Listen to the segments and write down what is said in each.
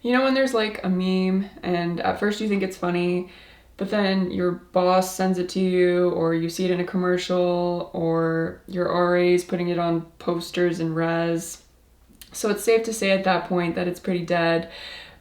You know when there's like a meme and at first you think it's funny, but then your boss sends it to you, or you see it in a commercial, or your RA's putting it on posters in res. So it's safe to say at that point that it's pretty dead.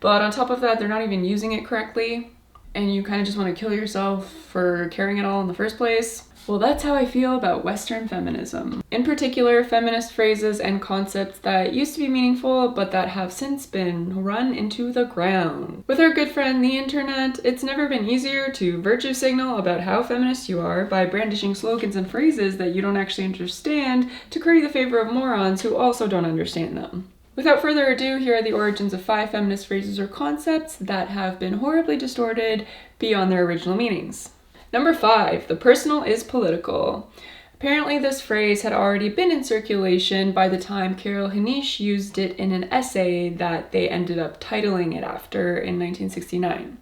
But on top of that, they're not even using it correctly, and you kind of just want to kill yourself for carrying it all in the first place. Well, that's how I feel about Western feminism. In particular, feminist phrases and concepts that used to be meaningful, but that have since been run into the ground. With our good friend the internet, it's never been easier to virtue signal about how feminist you are by brandishing slogans and phrases that you don't actually understand to curry the favor of morons who also don't understand them. Without further ado, here are the origins of 5 feminist phrases or concepts that have been horribly distorted beyond their original meanings. Number 5, the personal is political. Apparently this phrase had already been in circulation by the time Carol Hanisch used it in an essay that they ended up titling it after in 1969.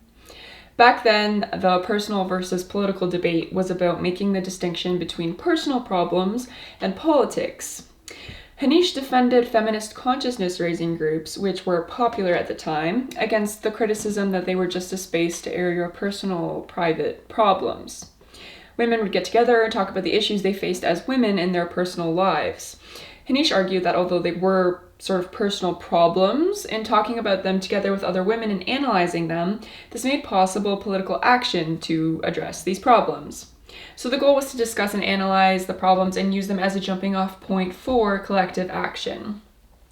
Back then, the personal versus political debate was about making the distinction between personal problems and politics. Hanisch defended feminist consciousness-raising groups, which were popular at the time, against the criticism that they were just a space to air your personal, private problems. Women would get together and talk about the issues they faced as women in their personal lives. Hanisch argued that although they were sort of personal problems, in talking about them together with other women and analyzing them, this made possible political action to address these problems. So the goal was to discuss and analyze the problems and use them as a jumping off point for collective action.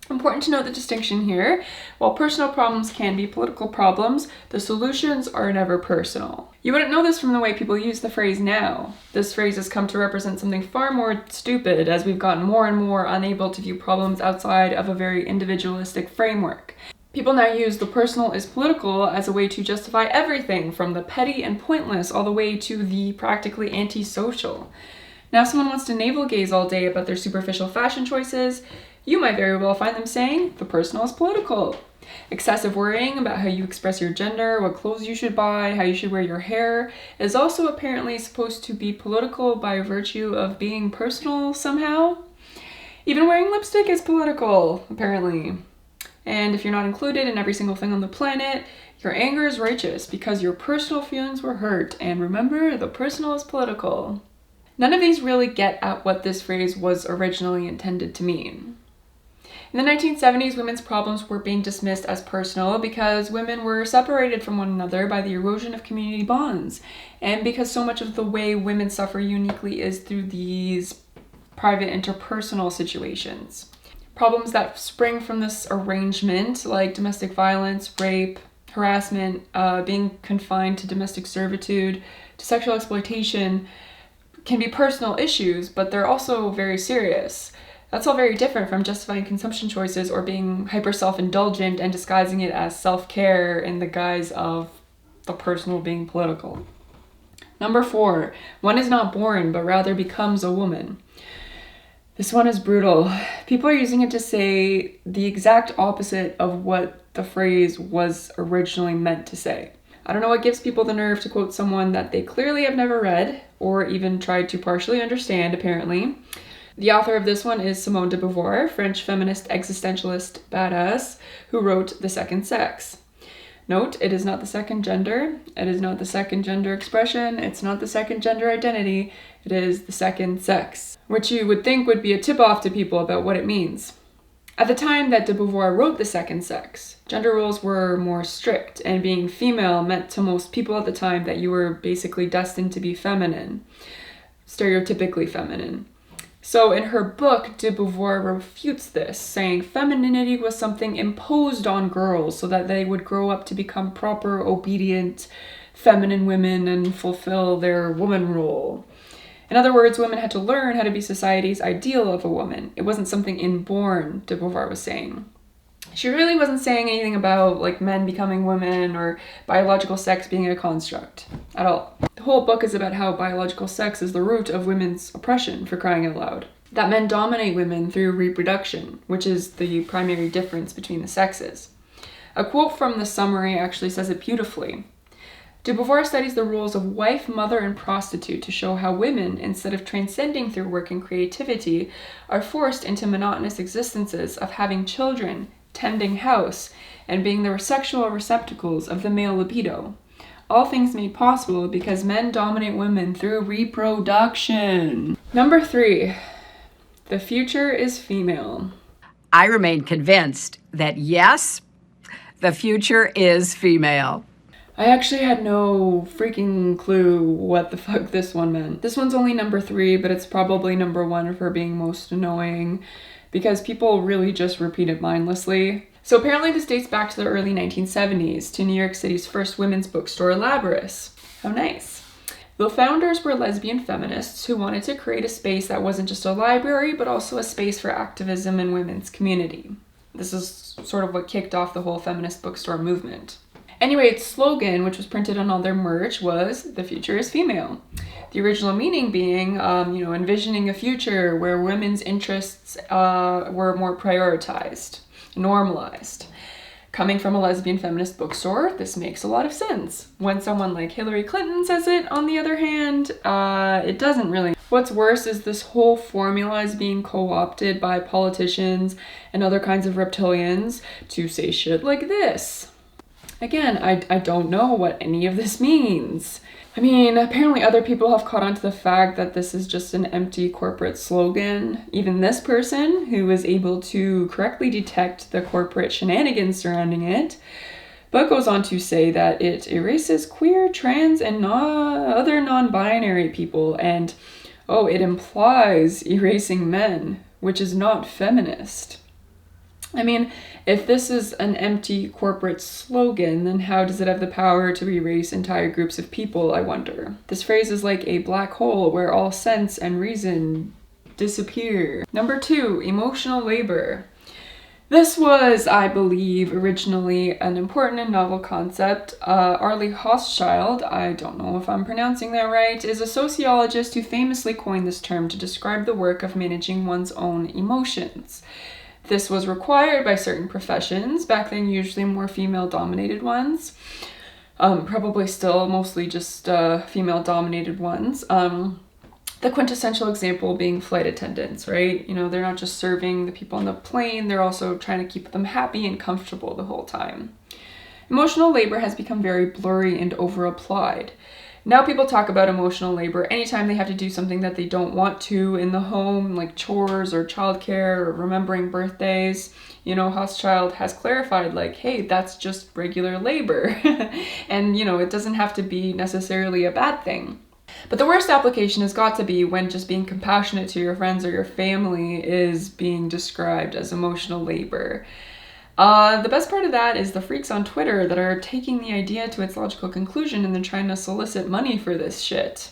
Important to note the distinction here. While personal problems can be political problems, the solutions are never personal. You wouldn't know this from the way people use the phrase now. This phrase has come to represent something far more stupid as we've gotten more and more unable to view problems outside of a very individualistic framework. People now use the personal is political as a way to justify everything from the petty and pointless all the way to the practically antisocial. Now if someone wants to navel gaze all day about their superficial fashion choices, you might very well find them saying the personal is political. Excessive worrying about how you express your gender, what clothes you should buy, how you should wear your hair is also apparently supposed to be political by virtue of being personal somehow. Even wearing lipstick is political, apparently. And if you're not included in every single thing on the planet, your anger is righteous because your personal feelings were hurt. And remember, the personal is political. None of these really get at what this phrase was originally intended to mean. In the 1970s, women's problems were being dismissed as personal because women were separated from one another by the erosion of community bonds, and because so much of the way women suffer uniquely is through these private interpersonal situations. Problems that spring from this arrangement, like domestic violence, rape, harassment, being confined to domestic servitude, to sexual exploitation, can be personal issues, but they're also very serious. That's all very different from justifying consumption choices or being hyper self-indulgent and disguising it as self-care in the guise of the personal being political. Number 4, one is not born, but rather becomes a woman. This one is brutal. People are using it to say the exact opposite of what the phrase was originally meant to say. I don't know what gives people the nerve to quote someone that they clearly have never read or even tried to partially understand, apparently. The author of this one is Simone de Beauvoir, French feminist existentialist badass, who wrote The Second Sex. Note, it is not the second gender, it is not the second gender expression, it's not the second gender identity, it is the second sex, which you would think would be a tip-off to people about what it means. At the time that de Beauvoir wrote The Second Sex, gender roles were more strict, and being female meant to most people at the time that you were basically destined to be feminine, stereotypically feminine. So in her book, de Beauvoir refutes this, saying femininity was something imposed on girls so that they would grow up to become proper, obedient, feminine women and fulfill their woman role. In other words, women had to learn how to be society's ideal of a woman. It wasn't something inborn, de Beauvoir was saying. She really wasn't saying anything about like men becoming women or biological sex being a construct at all. The whole book is about how biological sex is the root of women's oppression, for crying out loud. That men dominate women through reproduction, which is the primary difference between the sexes. A quote from the summary actually says it beautifully. De Beauvoir studies the roles of wife, mother, and prostitute to show how women, instead of transcending through work and creativity, are forced into monotonous existences of having children, tending house, and being the sexual receptacles of the male libido. All things made possible because men dominate women through reproduction. Number 3, the future is female. I remain convinced that yes, the future is female. I actually had no freaking clue what the fuck this one meant. This one's only number 3, but it's probably number 1 for being most annoying because people really just repeat it mindlessly. So apparently this dates back to the early 1970s, to New York City's first women's bookstore, Labrys. How nice. The founders were lesbian feminists who wanted to create a space that wasn't just a library, but also a space for activism in women's community. This is sort of what kicked off the whole feminist bookstore movement. Anyway, its slogan, which was printed on all their merch, was, "The future is female." The original meaning being, envisioning a future where women's interests were more prioritized, normalized. Coming from a lesbian feminist bookstore, this makes a lot of sense. When someone like Hillary Clinton says it, on the other hand, it doesn't really. What's worse is this whole formula is being co-opted by politicians and other kinds of reptilians to say shit like this. Again, I don't know what any of this means. I mean, apparently other people have caught on to the fact that this is just an empty corporate slogan. Even this person, who was able to correctly detect the corporate shenanigans surrounding it, but goes on to say that it erases queer, trans, and other non-binary people, and, it implies erasing men, which is not feminist. I mean, if this is an empty corporate slogan, then how does it have the power to erase entire groups of people, I wonder? This phrase is like a black hole where all sense and reason disappear. Number 2, emotional labor. This was, I believe, originally an important and novel concept. Arlie Hochschild, I don't know if I'm pronouncing that right, is a sociologist who famously coined this term to describe the work of managing one's own emotions. This was required by certain professions, back then usually more female-dominated ones. Probably still mostly just female-dominated ones. The quintessential example being flight attendants, right? They're not just serving the people on the plane, they're also trying to keep them happy and comfortable the whole time. Emotional labor has become very blurry and over-applied. Now people talk about emotional labor anytime they have to do something that they don't want to in the home, like chores or childcare or remembering birthdays. Hochschild has clarified, like, hey, that's just regular labor. And, it doesn't have to be necessarily a bad thing. But the worst application has got to be when just being compassionate to your friends or your family is being described as emotional labor. The best part of that is the freaks on Twitter that are taking the idea to its logical conclusion and then trying to solicit money for this shit.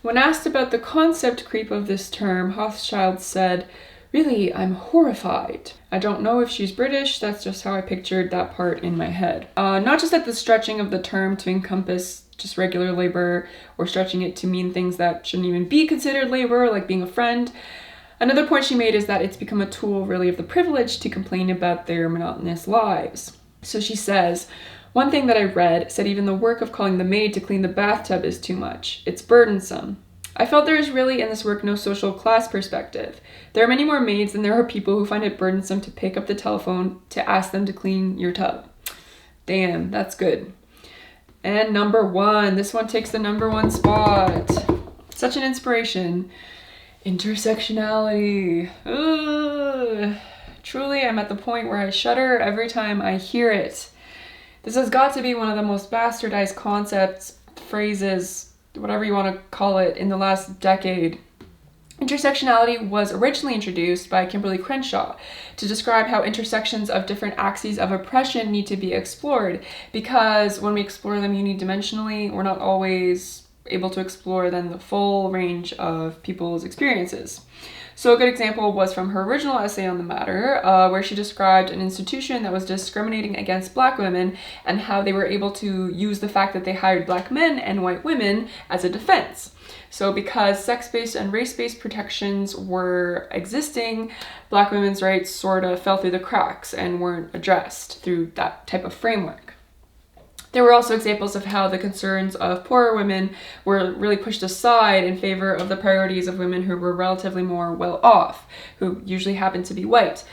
When asked about the concept creep of this term, Hochschild said, "Really, I'm horrified. I don't know if she's British, that's just how I pictured that part in my head." Not just at the stretching of the term to encompass just regular labor, or stretching it to mean things that shouldn't even be considered labor, like being a friend. Another point she made is that it's become a tool really of the privileged to complain about their monotonous lives. So she says, "One thing that I read said even the work of calling the maid to clean the bathtub is too much. It's burdensome. I felt there is really in this work no social class perspective. There are many more maids than there are people who find it burdensome to pick up the telephone to ask them to clean your tub." Damn, that's good. And number 1, this one takes the number 1 spot. Such an inspiration. Intersectionality. Ugh. Truly, I'm at the point where I shudder every time I hear it. This has got to be one of the most bastardized concepts, phrases, whatever you want to call it, in the last decade. Intersectionality was originally introduced by Kimberly Crenshaw to describe how intersections of different axes of oppression need to be explored, because when we explore them unidimensionally, we're not always able to explore then the full range of people's experiences. So a good example was from her original essay on the matter, where she described an institution that was discriminating against Black women and how they were able to use the fact that they hired Black men and white women as a defense. So because sex-based and race-based protections were existing, Black women's rights sort of fell through the cracks and weren't addressed through that type of framework. There were also examples of how the concerns of poorer women were really pushed aside in favor of the priorities of women who were relatively more well off, who usually happened to be white.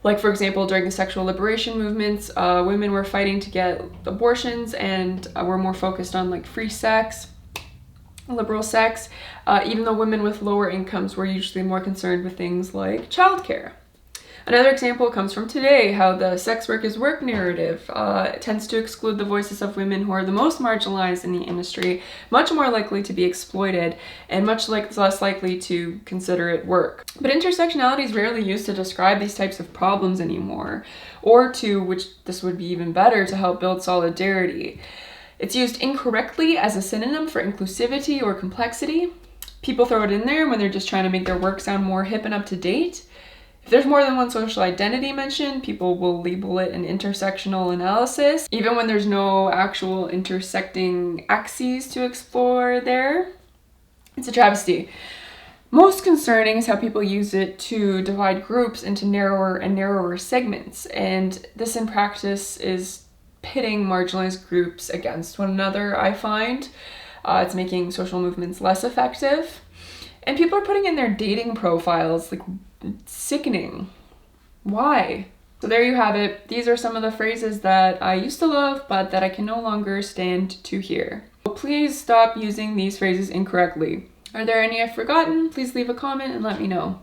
Like, for example, during the sexual liberation movements, women were fighting to get abortions and were more focused on like free sex, liberal sex, even though women with lower incomes were usually more concerned with things like childcare. Another example comes from today, how the sex work is work narrative tends to exclude the voices of women who are the most marginalized in the industry, much more likely to be exploited, and much less likely to consider it work. But intersectionality is rarely used to describe these types of problems anymore, or to, which this would be even better, to help build solidarity. It's used incorrectly as a synonym for inclusivity or complexity. People throw it in there when they're just trying to make their work sound more hip and up to date. If there's more than one social identity mentioned, people will label it an intersectional analysis, even when there's no actual intersecting axes to explore there. It's a travesty. Most concerning is how people use it to divide groups into narrower and narrower segments, and this in practice is pitting marginalized groups against one another, I find. It's making social movements less effective. And people are putting in their dating profiles, like, sickening. Why? So there you have it. These are some of the phrases that I used to love, but that I can no longer stand to hear. So please stop using these phrases incorrectly. Are there any I've forgotten? Please leave a comment and let me know.